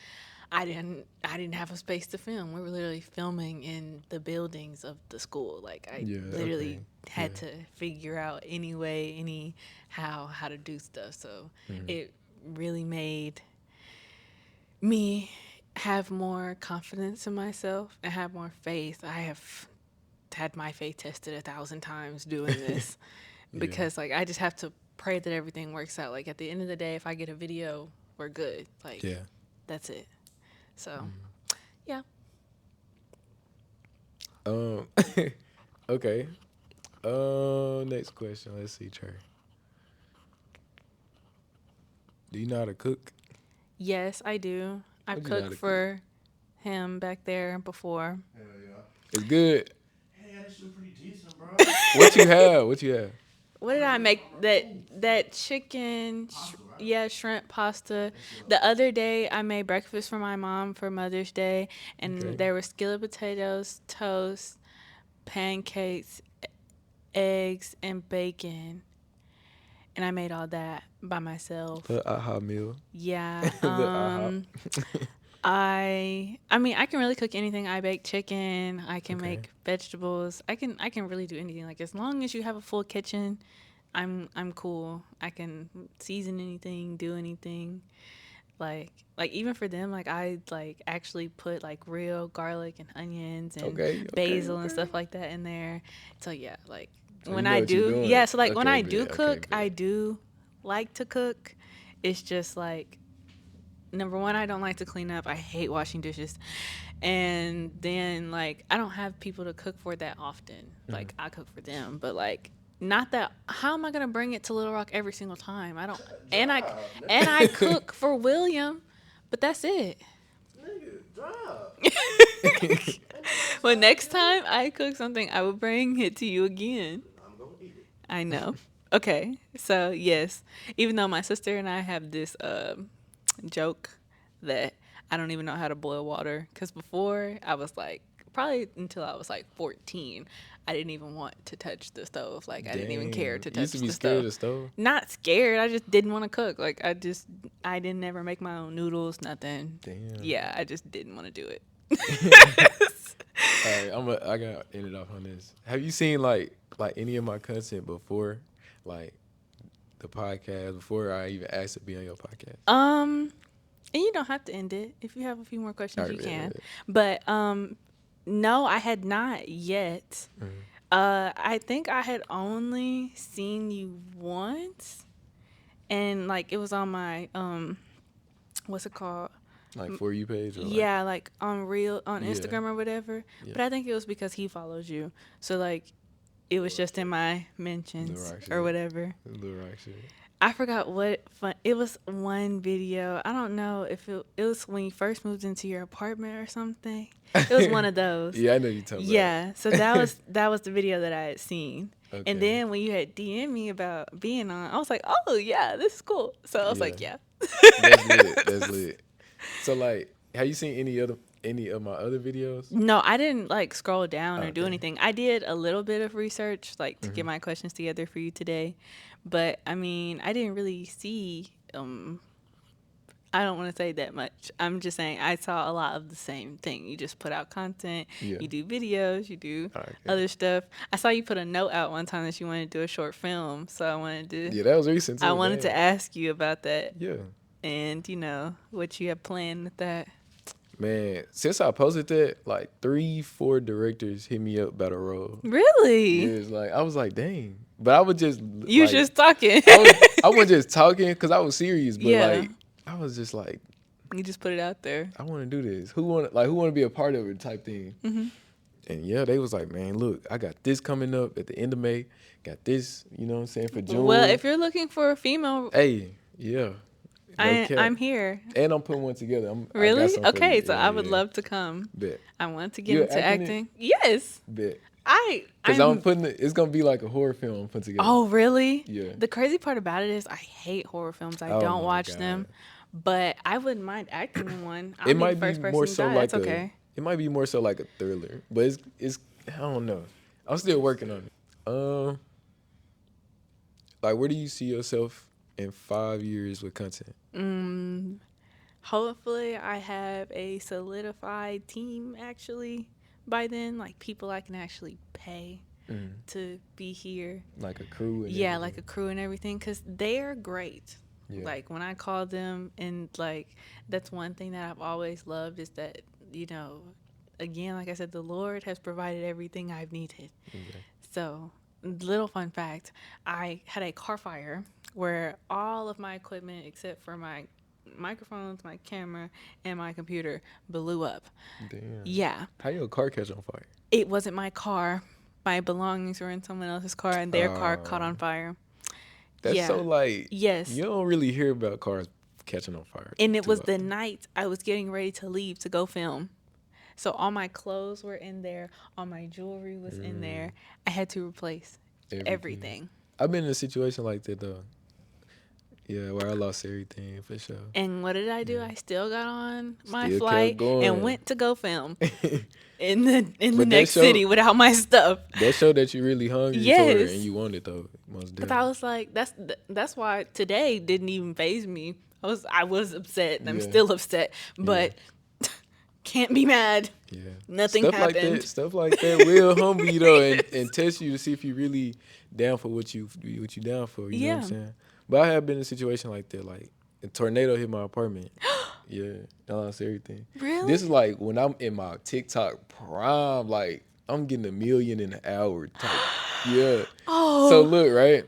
I didn't have a space to film. We were literally filming in the buildings of the school. Like I Yeah, literally okay. had Yeah. to figure out any way, how to do stuff. So it really made me have more confidence in myself and have more faith. I have had my faith tested 1,000 times doing this Yeah. because like I just have to pray that everything works out. Like at the end of the day, if I get a video, we're good. Like Yeah. that's it. So yeah. Um. Okay. Next question. Let's see, Trey. Do you know how to cook? Yes, I do. I've What you know how cooked to cook? for him back there before. Hell yeah. It's good. Hey, that shit pretty decent, bro. What you have? What you have? What did I make? That chicken, Pasta, right? yeah, shrimp pasta. That shit The other day I made breakfast for my mom for Mother's Day, and Okay. there were skillet potatoes, toast, pancakes, eggs, and bacon. And I made all that by myself. The aha meal. Yeah. The aha. I mean I can really cook anything. I bake chicken, I can Okay. make vegetables. I can really do anything. Like as long as you have a full kitchen, I'm cool. I can season anything, do anything. Like even for them, like I like actually put like real garlic and onions and Okay. basil and stuff like that in there. So yeah, like So when you know I what you're do, doing. yeah, so like when Okay, I do bet. cook, Okay, bet. I do like to cook. It's just like number one, I don't like to clean up. I hate washing dishes. And then like I don't have people to cook for that often. Like I cook for them, but like not that how am I gonna bring it to Little Rock every single time? I don't and I Drive, nigga. and I cook for William, but that's it. Nigga, drive. But next time I cook something, I will bring it to you again. I'm gonna eat it. I know. Okay. So, yes. Even though my sister and I have this joke that I don't even know how to boil water. Because before, I was like, probably until I was like 14, I didn't even want to touch the stove. Like, I didn't even care Dang. to You touch used to be the scared of stove. the stove? Not scared. I just didn't want to cook. Like, I didn't ever make my own noodles, nothing. Damn. Yeah, I just didn't want to do it. All right, I gotta end it off on this. Have you seen like any of my content before, like the podcast, before I even asked to be on your podcast? And you don't have to end it. If you have a few more questions, All right, you yeah, can. yeah. But no, I had not yet. Mhm. I think I had only seen you once, and like it was on my what's it called? Like For You page? Or Yeah, like on Yeah. Instagram or whatever. Yeah. But I think it was because he follows you, so like it was just in my mentions Little Rock or shit. whatever. Little Rock shit. I forgot what fun. It was one video. I don't know if it was when you first moved into your apartment or something. It was one of those. Yeah, I know you talking Yeah. So that was the video that I had seen. about. And then when you had DM me about being on, I was like, oh yeah, this is cool. So I was like, yeah. That's lit. That's lit. So like, have you seen any of my other videos? No, I didn't like scroll down or do Okay. anything. I did a little bit of research, like to get my questions together for you today. But I mean, I didn't really see. I don't want to say that much. I'm just saying I saw a lot of the same thing. You just put out content. Yeah. You do videos. You do Okay. other stuff. I saw you put a note out one time that you wanted to do a short film. So I wanted to. Yeah, that was recent. I too, wanted to damn. ask you about that Yeah. and what you have planned with that. Man, since I posted that, like 3-4 directors hit me up about a role. Really? Yeah, it's like I was like, dang. But I was just You like, just talking. I was just talking because I was serious, but Yeah. like I was just like, You just put it out there. I want to do this. Who want to be a part of it type thing. Mm-hmm. And yeah, they was like, man, look, I got this coming up at the end of May. Got this, you know what I'm saying, for June. Well, if you're looking for a female, Hey, yeah. No cap. I'm here. And I'm putting one together. I got Really? something for Okay, you. so Yeah, I would yeah. love to come. Bet. I want to get You're into acting acting. Yes. Bet. Because I'm it's going to be like a horror film I'm putting together. Oh, really? Yeah. The crazy part about it is I hate horror films. I Oh don't my watch God. them. but I wouldn't mind acting in one. I'll It be the might be first more person to so die. That's like a. okay. It might be more so like a thriller, but it's. I don't know. I'm still working on it. Like, where do you see yourself in 5 years with content? Mm, hopefully, I have a solidified team actually by then, like people I can actually pay Mm, to be here. like a crew and Yeah, like a everything. crew and everything, because they're great. Yeah. Like when I call them, and like that's one thing that I've always loved is that, you know, again, like I said, the Lord has provided everything I've needed. Okay. So, little fun fact, I had a car fire where all of my equipment, except for my microphones, my camera, and my computer, blew up. Damn. Yeah, How your car catch on fire? it wasn't my car. My belongings were in someone else's car, and their car caught on fire. That's Yeah. so like Yes. you don't really hear about cars catching on fire And it too was the often. night I was getting ready to leave to go film. So all my clothes were in there, all my jewelry was in there. I had to replace Everything. everything. I've been in a situation like that though. Yeah, where I lost everything for sure. And what did I do? Yeah. I still got on my Still kept flight and going. went to go film in the But that next show city without my stuff. that show that you really hungry for it and Yes. you want it though. Most Cuz I definitely. was like that's why today didn't even faze me. I was upset and I'm Yeah. still upset, Yeah. but can't be mad. Yeah. Nothing happened. Stuff like that will humble you though and test you to see if you really down for what you down for, you know what I'm Yeah. saying? But I have been in a situation like that, like a tornado hit my apartment. Yeah. I lost everything. Really? This is like when I'm in my TikTok prime, like I'm getting 1 million in an hour type. Yeah. So Oh, look, right?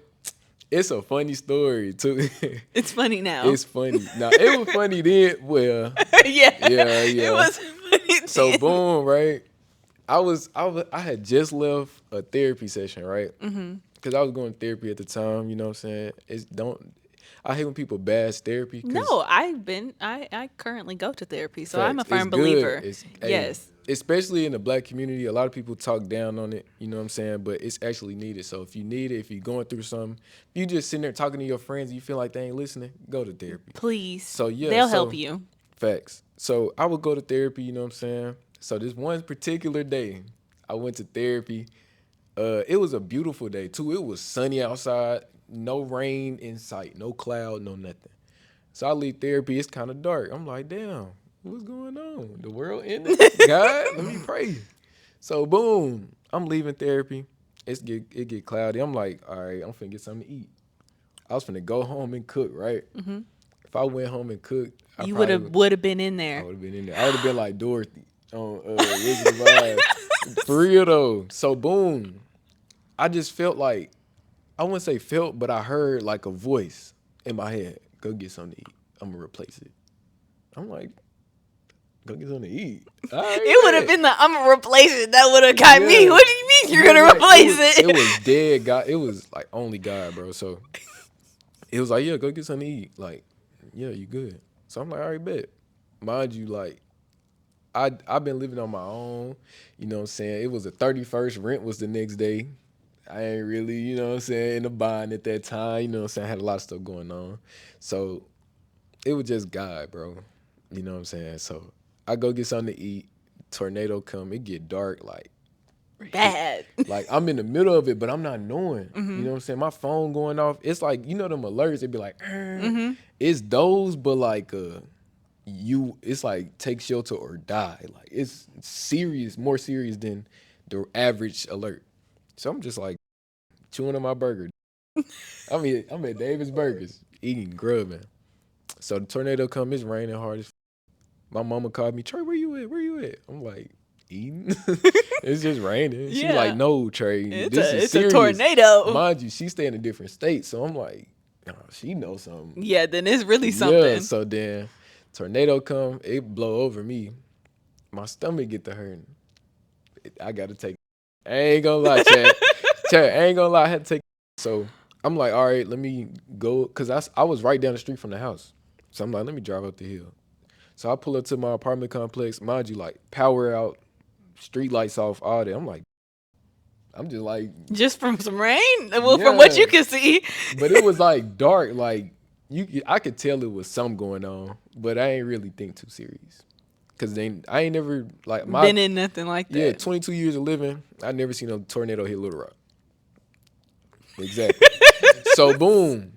It's a funny story too. it's funny now. It's funny. Now it was funny then. Well, Yeah. yeah, It yeah. was funny So then. boom, right? I had just left a therapy session, right? Because I was going to therapy at the time. You know what I'm saying? I hate when people bash therapy because No, I currently go to therapy, so I'm a facts. It's firm good. believer. It's Yes. especially in the black community. A lot of people talk down on it. You know what I'm saying? But it's actually needed. So if you need it, if you're going through something, if you just sitting there talking to your friends, and you feel like they ain't listening, go to therapy. Please. So yeah, They'll help you. facts. So I would go to therapy, you know what I'm saying? So this one particular day, I went to therapy. It was a beautiful day too. It was sunny outside, no rain in sight, no cloud, no nothing. So I leave therapy, it's kind of dark. I'm like, damn, what's going on? The world ended? God, let me pray. So boom, I'm leaving therapy. It get cloudy. I'm like, all right, I'm finna get something to eat. I was finna go home and cook, right? If I went home and cooked, You would have been in I there. would have been in there. I would have been like Dorothy on Wizard of Oz. For real though. So boom, I just felt like I wouldn't say felt, but I heard like a voice in my head. Go get something to eat. I'm gonna replace it. I'm like, go get something to eat. All right, It would have bet. been the I'm gonna replace it. That would have got me. Yeah. What do you mean you're Yeah, gonna like, replace it? It was dead God. It was like only God, bro. So it was like, yeah, go get something to eat. Like, yeah, you good. So I'm like, all right, bet. Mind you, like, I've been living on my own. You know what I'm saying? It was the 31st. Rent was the next day. I ain't really, you know what I'm saying, in the bind at that time. You know what I'm saying? I had a lot of stuff going on. So it was just God, bro. You know what I'm saying? So I go get something to eat. Tornado come. It get dark. Bad. Like I'm in the middle of it, but I'm not knowing. You know what I'm saying? My phone going off. It's like, you know them alerts, it'd be like, it's those, but like it's like take shelter or die. Like it's serious, more serious than the average alert. So I'm just like chewing on my burger. I'm at Davis Burgers eating grub, man. So the tornado come, it's raining hard as my mama called me, Trey, where you at? Where you at? I'm like, eating. It's just raining. She like, Yeah. no, Trey, It's this a is it's a serious. tornado. Mind you, she stay in a different state, so I'm like, oh, she knows something. Yeah, then it's really something. Yeah, so then tornado come, it blow over me. My stomach get to hurting. I gotta take. I ain't gonna lie, Chad. Chad, I ain't gonna lie. I had to take. So I'm like, all right, let me go, cause I was right down the street from the house. So I'm like, let me drive up the hill. So I pull up to my apartment complex. Mind you, like power out, street lights off, all that. I'm just like, Just from some rain? Well, from what Yeah. you can see. but it was like dark, like I could tell it was something going on, but I ain't really think too serious. Cause I ain't never like Been in nothing like that. 22 years of living, I never seen a tornado hit Little Rock. Exactly. So boom,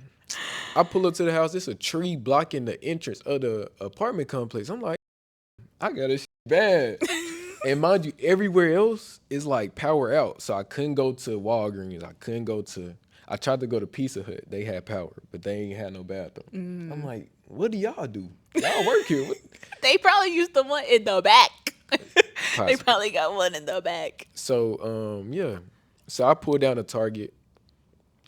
I pull up to the house. It's a tree blocking the entrance of the apartment complex. I'm like, I got this bad. And mind you, everywhere else is like power out. So I couldn't go to Walgreens. I tried to go to Pizza Hut. They had power, but they ain't had no bathroom. I'm like, what do y'all do? Y'all work here. What? They probably used the one in the back. They Possibly. probably got one in the back. So, yeah. So I pulled down a Target.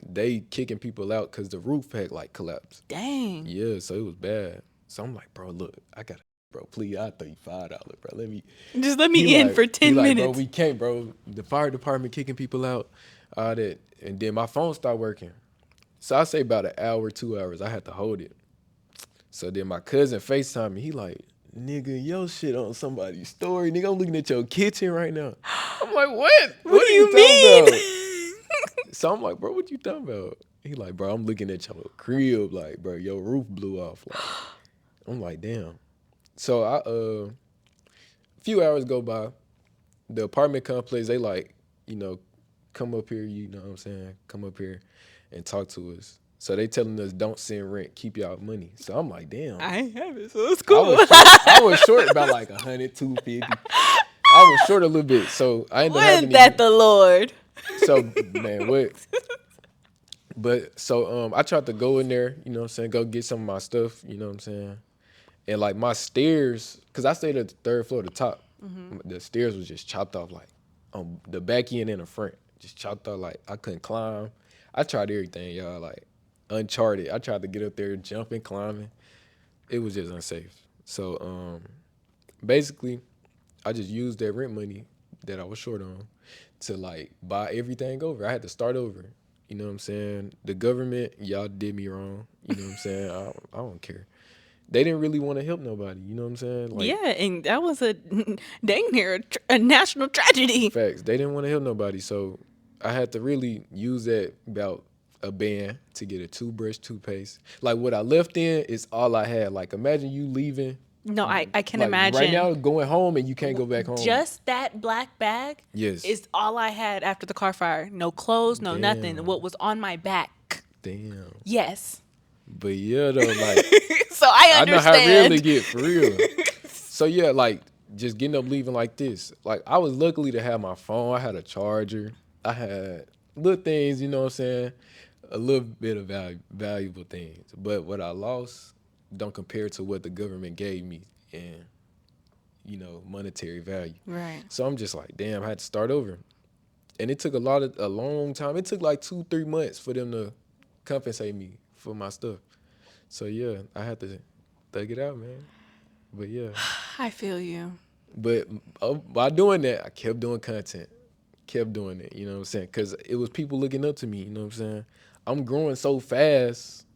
They kicking people out because the roof had like collapsed. Dang. Yeah, so it was bad. So I'm like, bro, look, bro, please, I $35, bro. Just let me He in like- for 10 he like, minutes. bro, we can't, bro. The fire department kicking people out, all that. And then my phone stopped working. So I say about an hour, 2 hours, I had to hold it. So then my cousin FaceTime me. He like, nigga, your shit on somebody's story. Nigga, I'm looking at your kitchen right now. I'm like, what? What do are you talking mean? about? So I'm like, bro, what you talking about? He like, bro, I'm looking at your crib. Like, bro, your roof blew off. Like, I'm like, damn. So a few hours go by. The apartment complex, they like, come up here, you know what I'm saying? Come up here and talk to us. So they telling us don't send rent, keep y'all money. So I'm like, damn. I ain't have it, so it's I cool. was short about like 100, 250. I was short a little bit. So I ended up having Wasn't that the Lord? So man, what? But so I tried to go in there, you know what I'm saying, go get some of my stuff, you know what I'm saying? And like my stairs, cause I stayed at the third floor, the top. The stairs was just chopped off like on the back end and the front. Just chopped off like I couldn't climb. I tried everything, y'all, like Uncharted. I tried to get up there, jumping, climbing. It was just unsafe. So basically I just used that rent money that I was short on to like buy everything over. I had to start over. You know what I'm saying? The government, y'all did me wrong. You know what I'm saying? I don't care. They didn't really want to help nobody. You know what I'm saying? Like, Yeah, and that was a dang near a national tragedy. facts. They didn't want to help nobody. So I had to really use that about a band to get a toothbrush, toothpaste. Like what I left in is all I had. Like imagine you leaving. No, I can Like imagine. right now going home and you can't go back home. Just that black bag Yes. is all I had after the car fire. No clothes, no nothing. Damn. What was on my back. Damn. Yes. But yeah though, like So I I know understand. how real it get for real. So yeah, like just getting up leaving like this. Like I was luckily to have my phone. I had a charger. I had little things, you know what I'm saying? A little bit of valuable things. But what I lost don't compare to what the government gave me in, monetary value. Right. So I'm just like, damn, I had to start over. And it took a long time. It took like 2-3 months for them to compensate me for my stuff. So yeah, I had to thug it out, man. But yeah. I feel you. But by doing that, I kept doing content. Kept doing it, you know what I'm saying? Because it was people looking up to me, you know what I'm saying? I'm growing so fast,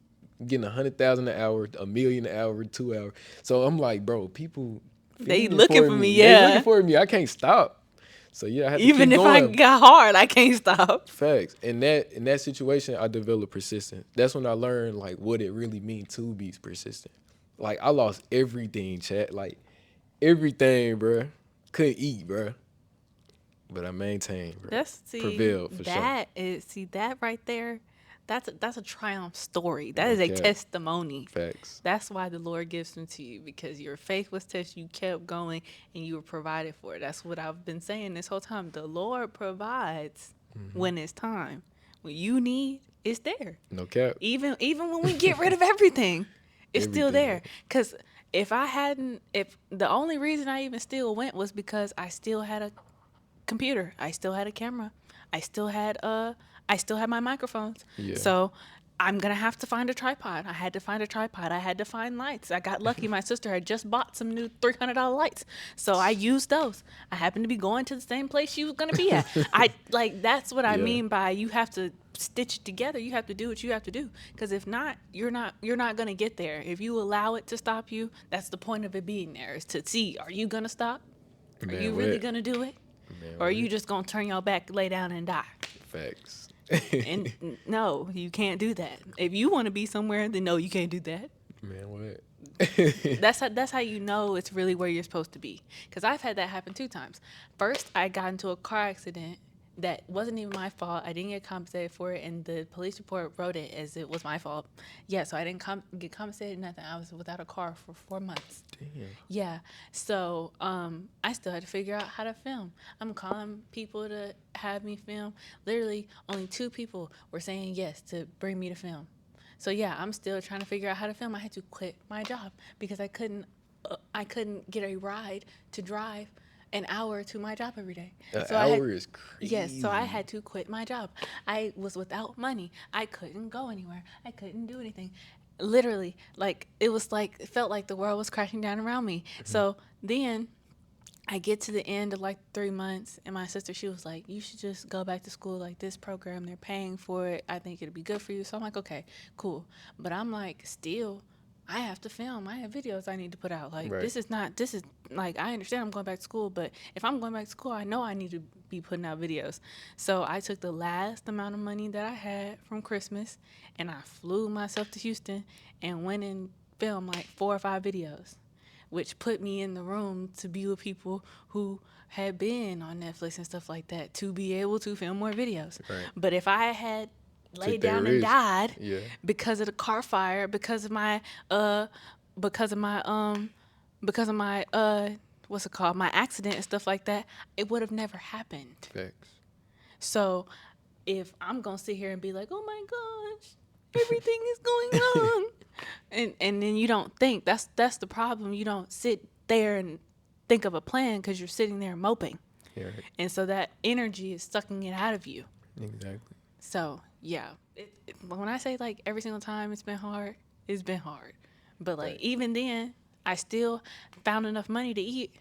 getting 100,000 an hour, 1 million an hour, 2 hours. So I'm like, bro, people They feeding looking for me, They yeah. looking for me. I can't stop. So yeah, I had to Even keep if going. I got hard, I can't stop. Facts. In that situation, I developed persistence. That's when I learned like what it really means to be persistent. Like I lost everything, chat. Like everything, bruh. Couldn't eat, bruh. But I maintained, bruh. Prevailed for sure. That right there. That's a triumph story. That is a Okay. testimony. Facts. That's why the Lord gives them to you, because your faith was tested, you kept going, and you were provided for. That's what I've been saying this whole time. The Lord provides when it's time. When you need, it's there. No cap. Even when we get rid of everything, it's still Everything. there. Because if the only reason I even still went was because I still had a computer, I still had a camera, I still had my microphones. Yeah. So I'm gonna have to find a tripod. I had to find a tripod. I had to find lights. I got lucky. My sister had just bought some new $300 lights, so I used those. I happened to be going to the same place she was gonna be at. That's what I Yeah. mean by you have to stitch it together. You have to do what you have to do, because if not, you're not gonna get there. If you allow it to stop you, that's the point of it being there, is to see, are you gonna stop? Are Man, you really what? gonna do it? Man, Or are what? you just gonna turn your back, lay down, and die? Facts. And no, you can't do that. If you want to be somewhere, then no, you can't do that. Man, what? That's how you know it's really where you're supposed to be. Because I've had that happen 2 times. First, I got into a car accident that wasn't even my fault. I didn't get compensated for it, and the police report wrote it as it was my fault. Yeah, so I didn't get compensated, nothing. I was without a car for 4 months. Damn. Yeah, so I still had to figure out how to film. I'm calling people to have me film. Literally, only 2 people were saying yes to bring me to film. So yeah, I'm still trying to figure out how to film. I had to quit my job because I couldn't get a ride to drive an hour to my job every day. An So I had, hour is crazy. yes, so I had to quit my job. I was without money. I couldn't go anywhere. I couldn't do anything. Literally, like it felt like the world was crashing down around me. So then I get to the end of like 3 months, and my sister, she was like, you should just go back to school. Like, this program, they're paying for it. I think it'll be good for you. So I'm like, okay, cool. But I'm like, still, I have to film. I have videos I need to put out. Like, Right. this is like, I understand I'm going back to school, but if I'm going back to school, I know I need to be putting out videos. So I took the last amount of money that I had from Christmas, and I flew myself to Houston and went and filmed like 4 or 5 videos, which put me in the room to be with people who had been on Netflix and stuff like that to be able to film more videos. Right. But if I had laid that down and risk. died Yeah. because of the car fire, because of my what's it called, my accident and stuff like that, it would have never happened. Facts. So if I'm gonna sit here and be like, oh my gosh, everything is going wrong, and then you don't think, that's the problem. You don't sit there and think of a plan because you're sitting there moping, Yeah. Right. and so that energy is sucking it out of you. Exactly. So yeah, when I say like every single time it's been hard, but like Right. even then, I still found enough money to eat.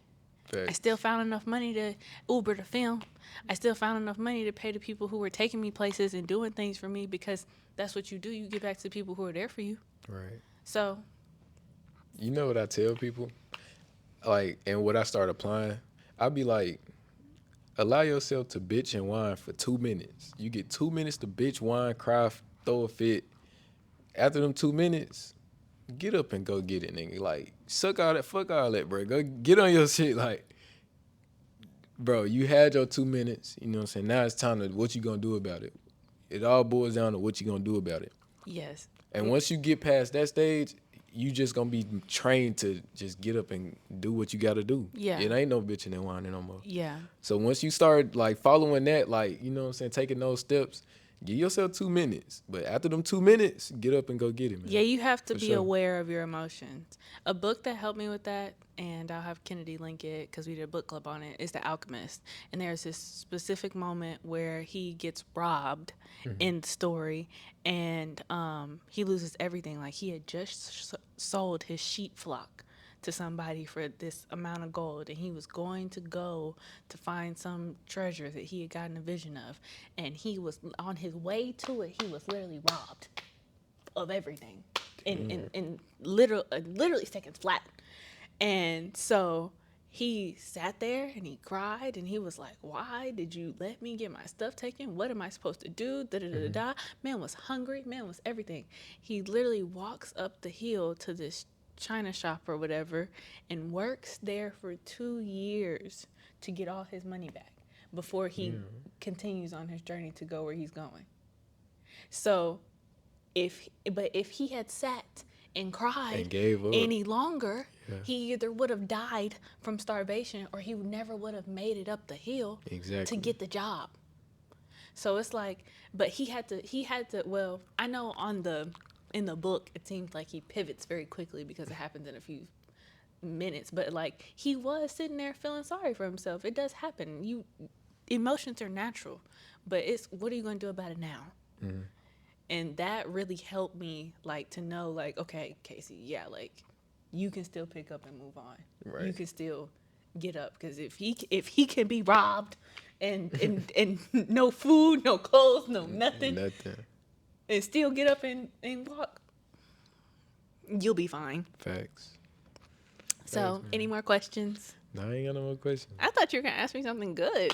I Facts. still found enough money to Uber to film. I still found enough money to pay the people who were taking me places and doing things for me, because that's what you do. You give back to the people who are there for you. Right. So You know what I tell people? Like, and what I start applying, I'd be like, allow yourself to bitch and whine for 2 minutes. You get 2 minutes to bitch, whine, cry, throw a fit. After them 2 minutes, get up and go get it, nigga. Like, fuck all that, bro. Go get on your shit. Like, bro, you had your 2 minutes. You know what I'm saying? Now it's time to what you gonna do about it. It all boils down to what you gonna do about it. yes, And once you get past that stage, you just gonna be trained to just get up and do what you gotta do. Yeah. It ain't no bitching and whining no more. yeah, So once you start like following that, like, you know what I'm saying, taking those steps, give yourself 2 minutes. But after them 2 minutes, get up and go get it, man. yeah. You have to For be sure. aware of your emotions. A book that helped me with that, and I'll have Kennedy link it because we did a book club on it, is The Alchemist. And there's this specific moment where he gets robbed in the story, and he loses everything. Like, he had just sold his sheep flock to somebody for this amount of gold, and he was going to go to find some treasure that he had gotten a vision of, and he was on his way to it. He was literally robbed of everything in literally seconds flat. And so he sat there and he cried, and he was like, why did you let me get my stuff taken? What am I supposed to do? Da da da da. Man was hungry. Man was everything. He literally walks up the hill to this china shop or whatever and works there for 2 years to get all his money back before he continues on his journey to go where he's going. So if he had sat and cried And gave up. any longer, Yeah. he either would have died from starvation, or he never would have made it up the hill Exactly. to get the job. So it's like, but he had to, well, I know in the book, it seems like he pivots very quickly because it happens in a few minutes, but like, he was sitting there feeling sorry for himself. It does happen. Emotions are natural, but it's, what are you going to do about it now? Mm-hmm. And that really helped me, like, to know, like, okay, Casey, yeah, like, you can still pick up and move on. Right. You can still get up, because if he can be robbed and no food, no clothes, no nothing, Nothing. and still get up and walk, you'll be fine. Facts. So, Thanks, man. any more questions? No, I ain't got no more questions. I thought you were gonna ask me something good.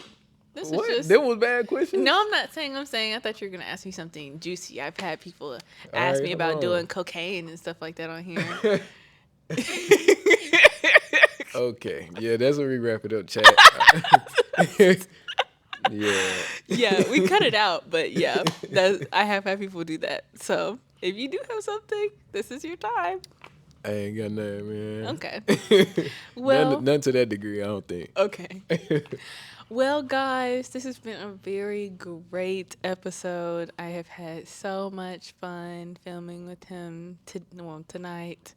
This is What? just. Them was bad questions? No, I'm not saying. I'm saying I thought you were gonna ask me something juicy. I've had people ask Alright, me hold about on. doing cocaine and stuff like that on here. Okay. Yeah, that's where we wrap it up, chat. Yeah. Yeah, we cut it out, but yeah, I have had people do that. So if you do have something, this is your time. I ain't got nothing, man. Okay. Well- none to that degree, I don't think. Okay. Well, guys, this has been a very great episode. I have had so much fun filming with him tonight.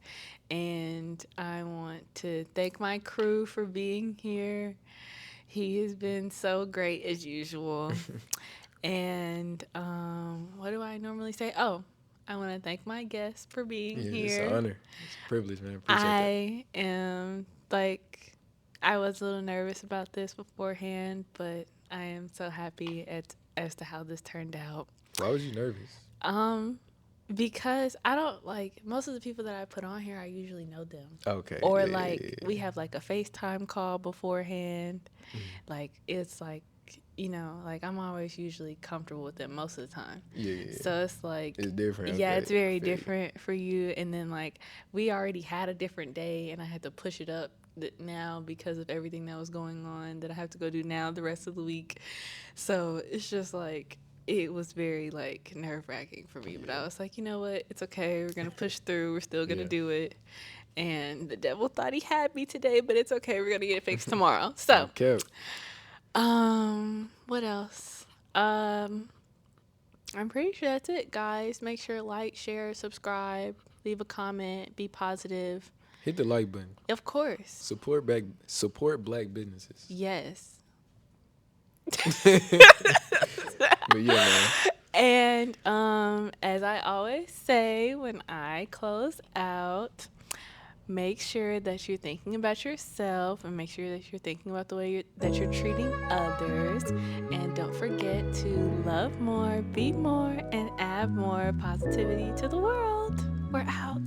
And I want to thank my crew for being here. He has been so great as usual. And what do I normally say? Oh, I want to thank my guests for being Yeah, here. it's an honor. It's a privilege, man. Appreciate I am like, I was a little nervous about this beforehand, but I am so happy as to how this turned out. that. Why was you nervous? Because I don't like most of the people that I put on here, I usually know them. Okay. Or yeah, like yeah, yeah. we have like a FaceTime call beforehand. Like it's like, like I'm always usually comfortable with them most of the time. Yeah. So it's like It's different. yeah, okay. it's very I feel you. different for you. And then like we already had a different day, and I had to push it up now because of everything that was going on that I have to go do now the rest of the week. So it's just like it was very like nerve-wracking for me, but I was like, you know what? It's okay. We're gonna push through. We're still gonna Yeah. do it. And the devil thought he had me today, but it's okay. We're gonna get it fixed tomorrow. So, Okay. what else? I'm pretty sure that's it, guys. Make sure to like, share, subscribe, leave a comment, be positive. Hit the like button. Of course. Support black businesses. Yes. But yeah, man. And as I always say when I close out, make sure that you're thinking about yourself, and make sure that you're thinking about the way that you're treating others. And don't forget to love more, be more, and add more positivity to the world. We're out.